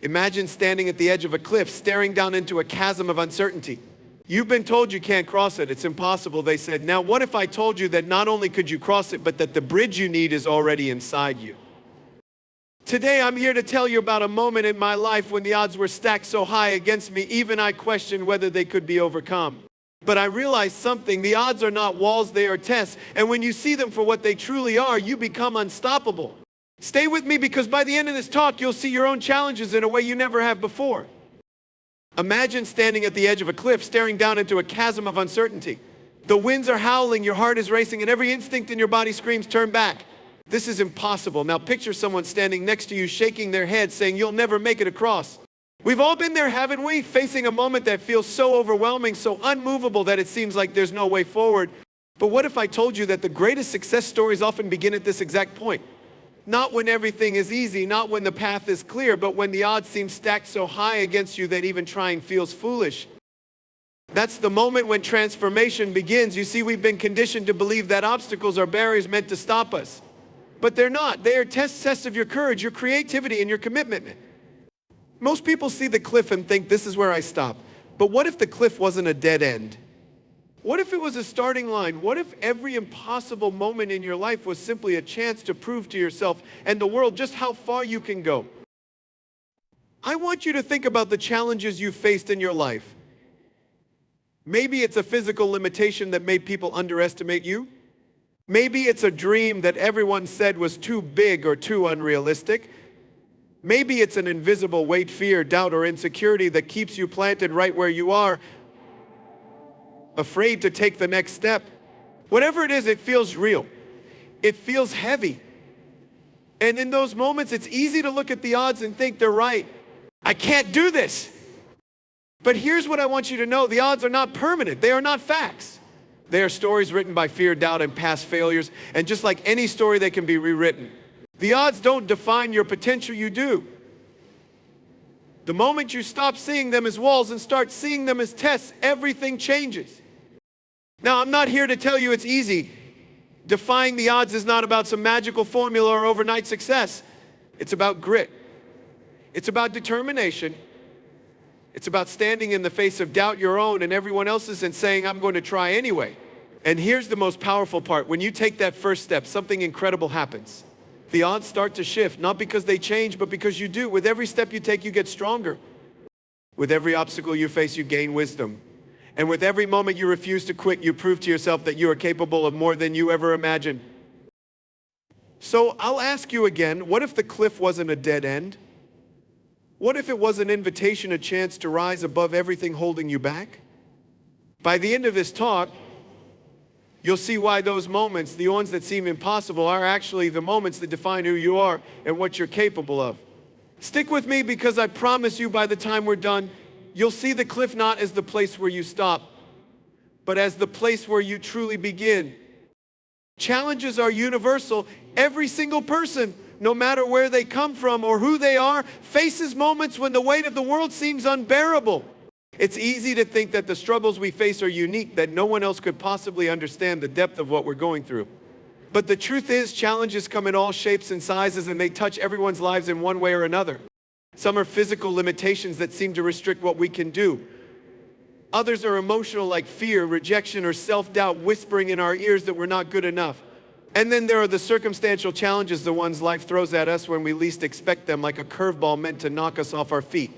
Imagine standing at the edge of a cliff, staring down into a chasm of uncertainty. You've been told you can't cross it. It's impossible, they said. Now, what if I told you that not only could you cross it, but that the bridge you need is already inside you? Today, I'm here to tell you about a moment in my life when the odds were stacked so high against me, even I questioned whether they could be overcome. But I realized something. The odds are not walls, they are tests. And when you see them for what they truly are, you become unstoppable. Stay with me, because by the end of this talk, you'll see your own challenges in a way you never have before. Imagine standing at the edge of a cliff, staring down into a chasm of uncertainty. The winds are howling, your heart is racing, and every instinct in your body screams, turn back. This is impossible. Now picture someone standing next to you, shaking their head, saying, you'll never make it across. We've all been there, haven't we? Facing a moment that feels so overwhelming, so unmovable that it seems like there's no way forward. But what if I told you that the greatest success stories often begin at this exact point? Not when everything is easy, not when the path is clear, but when the odds seem stacked so high against you that even trying feels foolish. That's the moment when transformation begins. You see, we've been conditioned to believe that obstacles are barriers meant to stop us. But they're not. They are tests of your courage, your creativity, and your commitment. Most people see the cliff and think, this is where I stop. But what if the cliff wasn't a dead end? What if it was a starting line? What if every impossible moment in your life was simply a chance to prove to yourself and the world just how far you can go? I want you to think about the challenges you faced in your life. Maybe it's a physical limitation that made people underestimate you. Maybe it's a dream that everyone said was too big or too unrealistic. Maybe it's an invisible weight, fear, doubt, or insecurity that keeps you planted right where you are, afraid to take the next step. Whatever it is, it feels real. It feels heavy. And in those moments, it's easy to look at the odds and think they're right. I can't do this. But here's what I want you to know. The odds are not permanent. They are not facts. They are stories written by fear, doubt, and past failures. And just like any story, they can be rewritten. The odds don't define your potential, you do. The moment you stop seeing them as walls and start seeing them as tests, everything changes. Now, I'm not here to tell you it's easy. Defying the odds is not about some magical formula or overnight success. It's about grit. It's about determination. It's about standing in the face of doubt, your own and everyone else's, and saying, I'm going to try anyway. And here's the most powerful part. When you take that first step, something incredible happens. The odds start to shift, not because they change, but because you do. With every step you take, you get stronger. With every obstacle you face, you gain wisdom. And with every moment you refuse to quit, you prove to yourself that you are capable of more than you ever imagined. So I'll ask you again, what if the cliff wasn't a dead end? What if it was an invitation, a chance to rise above everything holding you back? By the end of this talk, you'll see why those moments, the ones that seem impossible, are actually the moments that define who you are and what you're capable of. Stick with me, because I promise you by the time we're done, you'll see the cliff not as the place where you stop, but as the place where you truly begin. Challenges are universal. Every single person, no matter where they come from or who they are, faces moments when the weight of the world seems unbearable. It's easy to think that the struggles we face are unique, that no one else could possibly understand the depth of what we're going through. But the truth is, challenges come in all shapes and sizes, and they touch everyone's lives in one way or another. Some are physical limitations that seem to restrict what we can do. Others are emotional, like fear, rejection, or self-doubt whispering in our ears that we're not good enough. And then there are the circumstantial challenges, the ones life throws at us when we least expect them, like a curveball meant to knock us off our feet.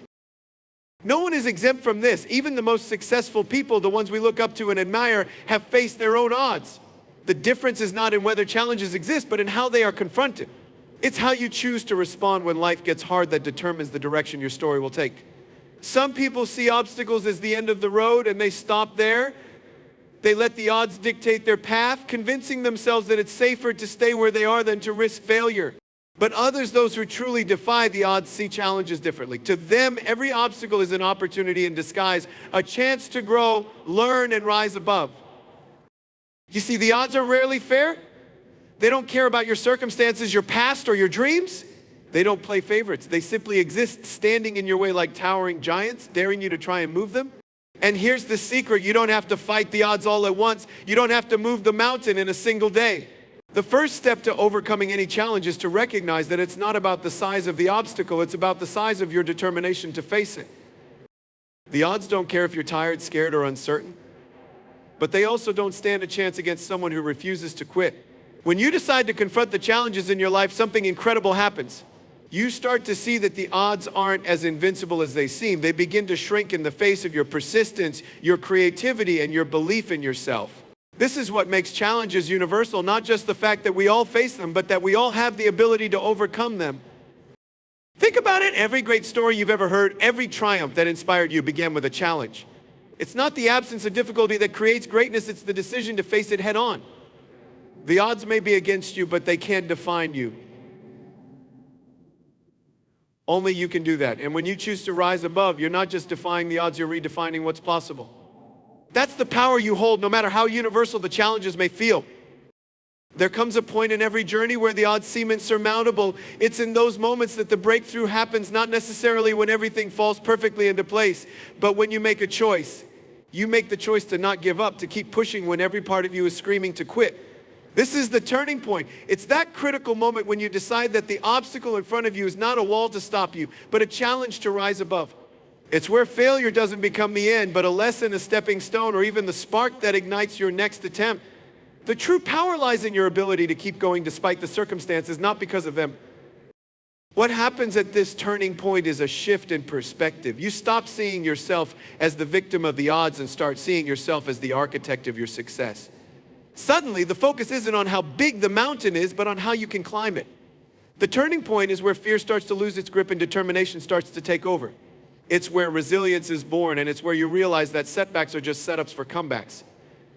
No one is exempt from this. Even the most successful people, the ones we look up to and admire, have faced their own odds. The difference is not in whether challenges exist, but in how they are confronted. It's how you choose to respond when life gets hard that determines the direction your story will take. Some people see obstacles as the end of the road and they stop there. They let the odds dictate their path, convincing themselves that it's safer to stay where they are than to risk failure. But others, those who truly defy the odds, see challenges differently. To them, every obstacle is an opportunity in disguise, a chance to grow, learn, and rise above. You see, the odds are rarely fair. They don't care about your circumstances, your past, or your dreams. They don't play favorites. They simply exist, standing in your way like towering giants, daring you to try and move them. And here's the secret. You don't have to fight the odds all at once. You don't have to move the mountain in a single day. The first step to overcoming any challenge is to recognize that it's not about the size of the obstacle, it's about the size of your determination to face it. The odds don't care if you're tired, scared, or uncertain, but they also don't stand a chance against someone who refuses to quit. When you decide to confront the challenges in your life, something incredible happens. You start to see that the odds aren't as invincible as they seem. They begin to shrink in the face of your persistence, your creativity, and your belief in yourself. This is what makes challenges universal, not just the fact that we all face them, but that we all have the ability to overcome them. Think about it. Every great story you've ever heard, every triumph that inspired you began with a challenge. It's not the absence of difficulty that creates greatness, it's the decision to face it head on. The odds may be against you, but they can't define you. Only you can do that. And when you choose to rise above, you're not just defying the odds, you're redefining what's possible. That's the power you hold, no matter how universal the challenges may feel. There comes a point in every journey where the odds seem insurmountable. It's in those moments that the breakthrough happens, not necessarily when everything falls perfectly into place, but when you make a choice. You make the choice to not give up, to keep pushing when every part of you is screaming to quit. This is the turning point. It's that critical moment when you decide that the obstacle in front of you is not a wall to stop you, but a challenge to rise above. It's where failure doesn't become the end, but a lesson, a stepping stone, or even the spark that ignites your next attempt. The true power lies in your ability to keep going despite the circumstances, not because of them. What happens at this turning point is a shift in perspective. You stop seeing yourself as the victim of the odds and start seeing yourself as the architect of your success. Suddenly, the focus isn't on how big the mountain is, but on how you can climb it. The turning point is where fear starts to lose its grip and determination starts to take over. It's where resilience is born, and it's where you realize that setbacks are just setups for comebacks.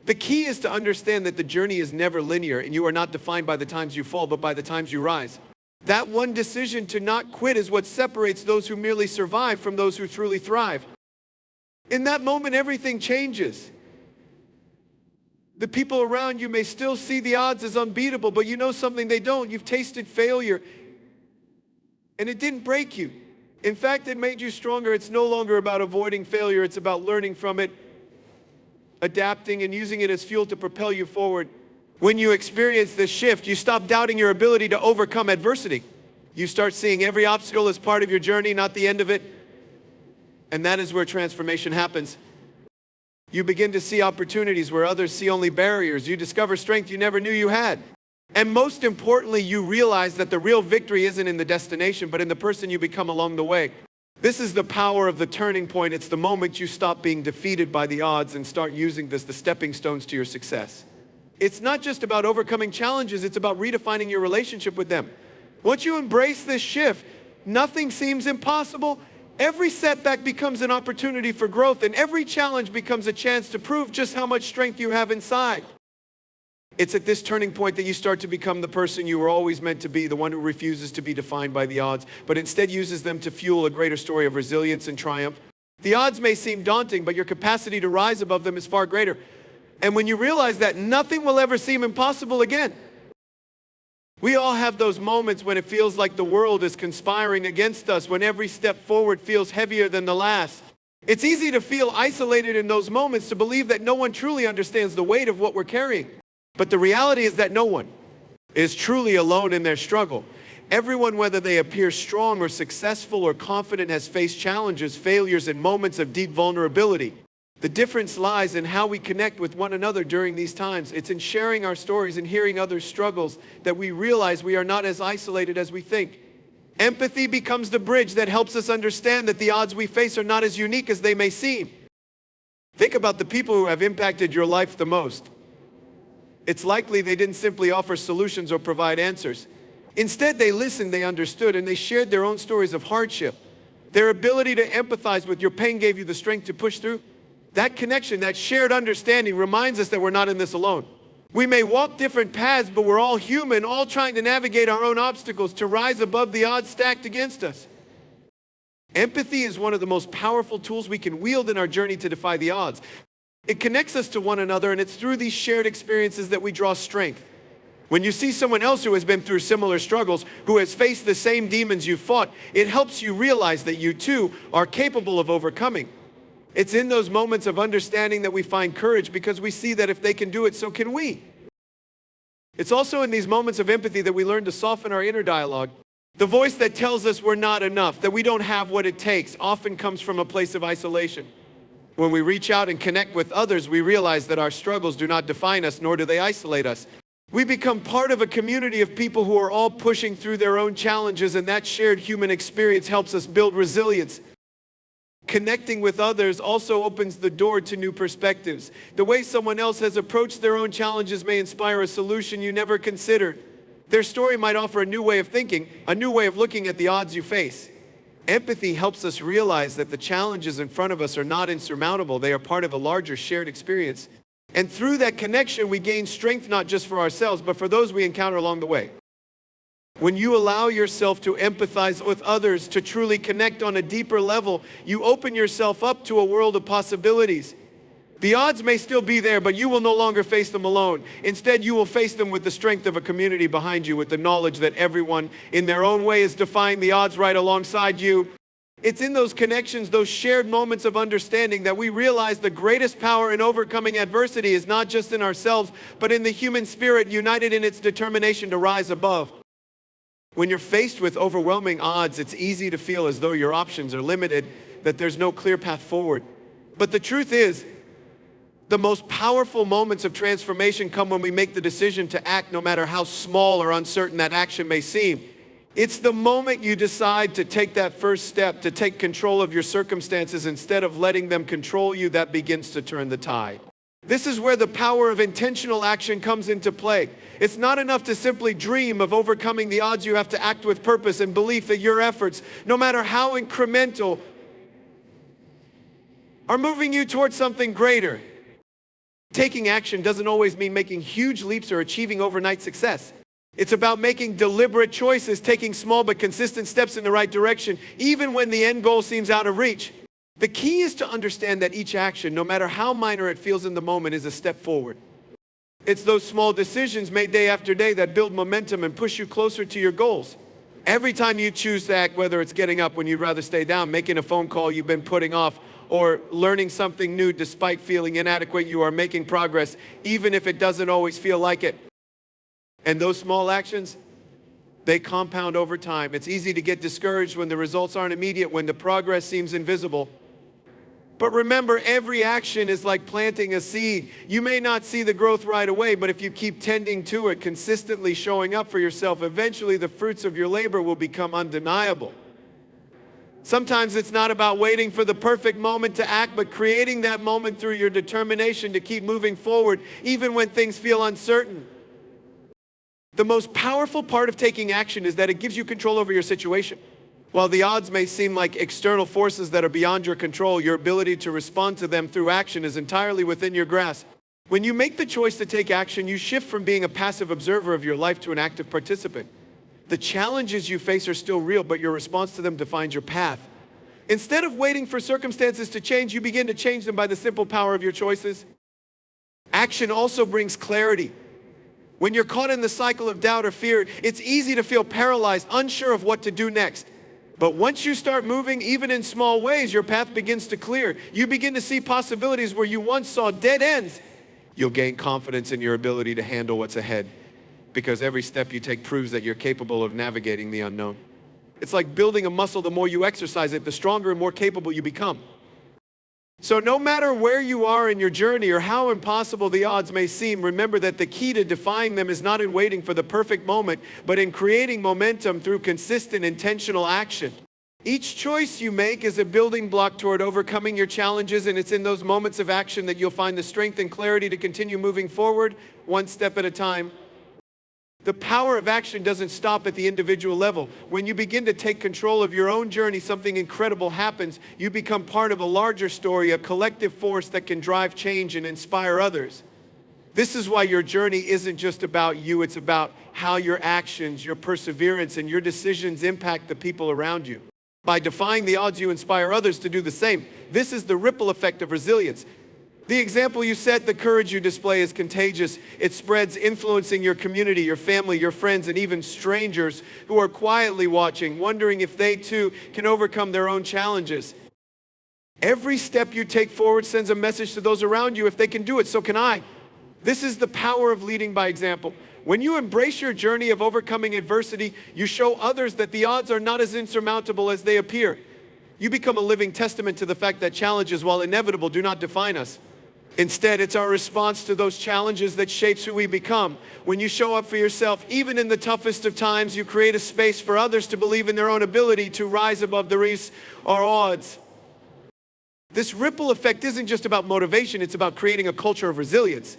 The key is to understand that the journey is never linear, and you are not defined by the times you fall, but by the times you rise. That one decision to not quit is what separates those who merely survive from those who truly thrive. In that moment, everything changes. The people around you may still see the odds as unbeatable, but you know something they don't. You've tasted failure, and it didn't break you. In fact, it made you stronger. It's no longer about avoiding failure. It's about learning from it, adapting, and using it as fuel to propel you forward. When you experience this shift, you stop doubting your ability to overcome adversity. You start seeing every obstacle as part of your journey, not the end of it. And that is where transformation happens. You begin to see opportunities where others see only barriers. You discover strength you never knew you had. And most importantly, you realize that the real victory isn't in the destination, but in the person you become along the way. This is the power of the turning point. It's the moment you stop being defeated by the odds and start using this, the stepping stones to your success. It's not just about overcoming challenges, it's about redefining your relationship with them. Once you embrace this shift, nothing seems impossible. Every setback becomes an opportunity for growth, and every challenge becomes a chance to prove just how much strength you have inside. It's at this turning point that you start to become the person you were always meant to be, the one who refuses to be defined by the odds, but instead uses them to fuel a greater story of resilience and triumph. The odds may seem daunting, but your capacity to rise above them is far greater. And when you realize that, nothing will ever seem impossible again. We all have those moments when it feels like the world is conspiring against us, when every step forward feels heavier than the last. It's easy to feel isolated in those moments, to believe that no one truly understands the weight of what we're carrying. But the reality is that no one is truly alone in their struggle. Everyone, whether they appear strong or successful or confident, has faced challenges, failures, and moments of deep vulnerability. The difference lies in how we connect with one another during these times. It's in sharing our stories and hearing others' struggles that we realize we are not as isolated as we think. Empathy becomes the bridge that helps us understand that the odds we face are not as unique as they may seem. Think about the people who have impacted your life the most. It's likely they didn't simply offer solutions or provide answers. Instead, they listened, they understood, and they shared their own stories of hardship. Their ability to empathize with your pain gave you the strength to push through. That connection, that shared understanding reminds us that we're not in this alone. We may walk different paths, but we're all human, all trying to navigate our own obstacles to rise above the odds stacked against us. Empathy is one of the most powerful tools we can wield in our journey to defy the odds. It connects us to one another, and it's through these shared experiences that we draw strength. When you see someone else who has been through similar struggles, who has faced the same demons you fought, it helps you realize that you too are capable of overcoming. It's in those moments of understanding that we find courage, because we see that if they can do it, so can we. It's also in these moments of empathy that we learn to soften our inner dialogue. The voice that tells us we're not enough, that we don't have what it takes, often comes from a place of isolation. When we reach out and connect with others, we realize that our struggles do not define us, nor do they isolate us. We become part of a community of people who are all pushing through their own challenges, and that shared human experience helps us build resilience. Connecting with others also opens the door to new perspectives. The way someone else has approached their own challenges may inspire a solution you never considered. Their story might offer a new way of thinking, a new way of looking at the odds you face. Empathy helps us realize that the challenges in front of us are not insurmountable. They are part of a larger shared experience. And through that connection, we gain strength not just for ourselves, but for those we encounter along the way. When you allow yourself to empathize with others, to truly connect on a deeper level, you open yourself up to a world of possibilities. The odds may still be there, but you will no longer face them alone. Instead, you will face them with the strength of a community behind you, with the knowledge that everyone in their own way is defying the odds right alongside you. It's in those connections, those shared moments of understanding, that we realize the greatest power in overcoming adversity is not just in ourselves, but in the human spirit united in its determination to rise above. When you're faced with overwhelming odds, it's easy to feel as though your options are limited, that there's no clear path forward. But the truth is, the most powerful moments of transformation come when we make the decision to act, no matter how small or uncertain that action may seem. It's the moment you decide to take that first step, to take control of your circumstances instead of letting them control you, that begins to turn the tide. This is where the power of intentional action comes into play. It's not enough to simply dream of overcoming the odds. You have to act with purpose and belief that your efforts, no matter how incremental, are moving you towards something greater. Taking action doesn't always mean making huge leaps or achieving overnight success. It's about making deliberate choices, taking small but consistent steps in the right direction, even when the end goal seems out of reach. The key is to understand that each action, no matter how minor it feels in the moment, is a step forward. It's those small decisions made day after day that build momentum and push you closer to your goals. Every time you choose to act, whether it's getting up when you'd rather stay down, making a phone call you've been putting off, or learning something new despite feeling inadequate, you are making progress, even if it doesn't always feel like it. And those small actions, they compound over time. It's easy to get discouraged when the results aren't immediate, when the progress seems invisible. But remember, every action is like planting a seed. You may not see the growth right away, but if you keep tending to it, consistently showing up for yourself, eventually the fruits of your labor will become undeniable. Sometimes it's not about waiting for the perfect moment to act, but creating that moment through your determination to keep moving forward, even when things feel uncertain. The most powerful part of taking action is that it gives you control over your situation. While the odds may seem like external forces that are beyond your control, your ability to respond to them through action is entirely within your grasp. When you make the choice to take action, you shift from being a passive observer of your life to an active participant. The challenges you face are still real, but your response to them defines your path. Instead of waiting for circumstances to change, you begin to change them by the simple power of your choices. Action also brings clarity. When you're caught in the cycle of doubt or fear, it's easy to feel paralyzed, unsure of what to do next. But once you start moving, even in small ways, your path begins to clear. You begin to see possibilities where you once saw dead ends. You'll gain confidence in your ability to handle what's ahead, because every step you take proves that you're capable of navigating the unknown. It's like building a muscle. The more you exercise it, the stronger and more capable you become. So no matter where you are in your journey or how impossible the odds may seem, remember that the key to defying them is not in waiting for the perfect moment, but in creating momentum through consistent, intentional action. Each choice you make is a building block toward overcoming your challenges, and it's in those moments of action that you'll find the strength and clarity to continue moving forward, one step at a time. The power of action doesn't stop at the individual level. When you begin to take control of your own journey, something incredible happens. You become part of a larger story, a collective force that can drive change and inspire others. This is why your journey isn't just about you. It's about how your actions, your perseverance, and your decisions impact the people around you. By defying the odds, you inspire others to do the same. This is the ripple effect of resilience. The example you set, the courage you display is contagious. It spreads, influencing your community, your family, your friends, and even strangers who are quietly watching, wondering if they too can overcome their own challenges. Every step you take forward sends a message to those around you. If they can do it, so can I. This is the power of leading by example. When you embrace your journey of overcoming adversity, you show others that the odds are not as insurmountable as they appear. You become a living testament to the fact that challenges, while inevitable, do not define us. Instead, it's our response to those challenges that shapes who we become. When you show up for yourself, even in the toughest of times, you create a space for others to believe in their own ability to rise above the race or odds. This ripple effect isn't just about motivation, it's about creating a culture of resilience.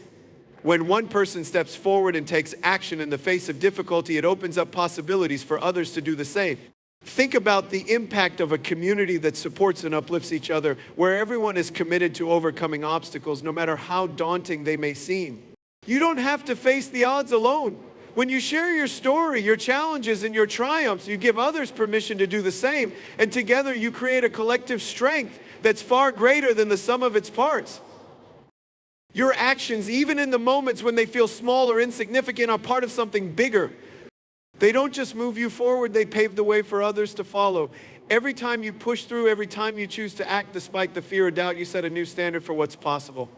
When one person steps forward and takes action in the face of difficulty, it opens up possibilities for others to do the same. Think about the impact of a community that supports and uplifts each other, where everyone is committed to overcoming obstacles, no matter how daunting they may seem. You don't have to face the odds alone. When you share your story, your challenges, and your triumphs, you give others permission to do the same, and together you create a collective strength that's far greater than the sum of its parts. Your actions, even in the moments when they feel small or insignificant, are part of something bigger. They don't just move you forward, they pave the way for others to follow. Every time you push through, every time you choose to act despite the fear or doubt, you set a new standard for what's possible.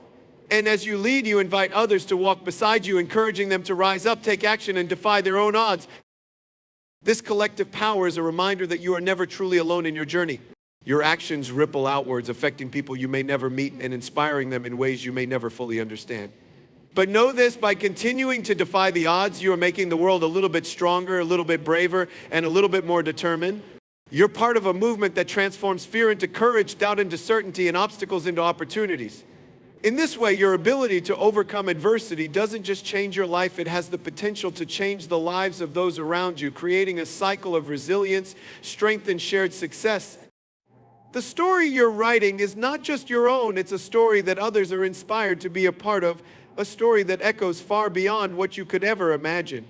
And as you lead, you invite others to walk beside you, encouraging them to rise up, take action, and defy their own odds. This collective power is a reminder that you are never truly alone in your journey. Your actions ripple outwards, affecting people you may never meet and inspiring them in ways you may never fully understand. But know this, by continuing to defy the odds, you are making the world a little bit stronger, a little bit braver, and a little bit more determined. You're part of a movement that transforms fear into courage, doubt into certainty, and obstacles into opportunities. In this way, your ability to overcome adversity doesn't just change your life, it has the potential to change the lives of those around you, creating a cycle of resilience, strength, and shared success. The story you're writing is not just your own, it's a story that others are inspired to be a part of, a story that echoes far beyond what you could ever imagine.